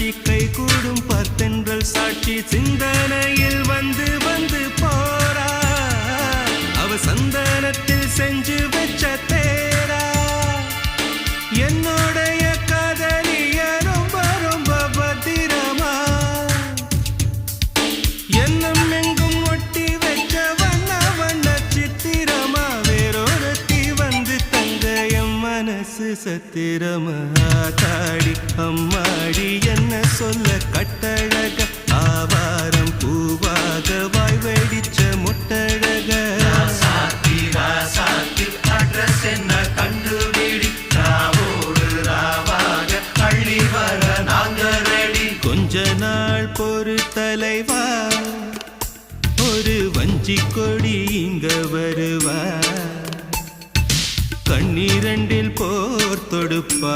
காட்சி கை கூடும் பார்த்தென்றல் சாட்சி சிந்தனையில் வந்து வந்து போறா அவ சந்தனத்தில் செஞ்சு வச்ச தேரா என்னுடைய காதலிய ரொம்ப ரொம்ப பத்திரமா என்னும் எங்கும் ஒட்டி வச்ச வண்ண வண்ண சித்திரமா வேறொருத்தி வந்து தங்க என் மனசு சத்திரமா தாடி அம்மாடி என்ன சொல்ல கட்டழக ஆவாரம் பூவாக வாய் வெடிச்ச முட்டழக அட்ரஸ் என்ன கண்டுபிடி ராவோடு ராவாக அள்ளி வர நாங்க ரெடி கொஞ்ச நாள் பொறு தலைவா ஒரு வஞ்சி கொடி இங்க வருவா கண்ணீரண்டில் போர் தொடுப்பா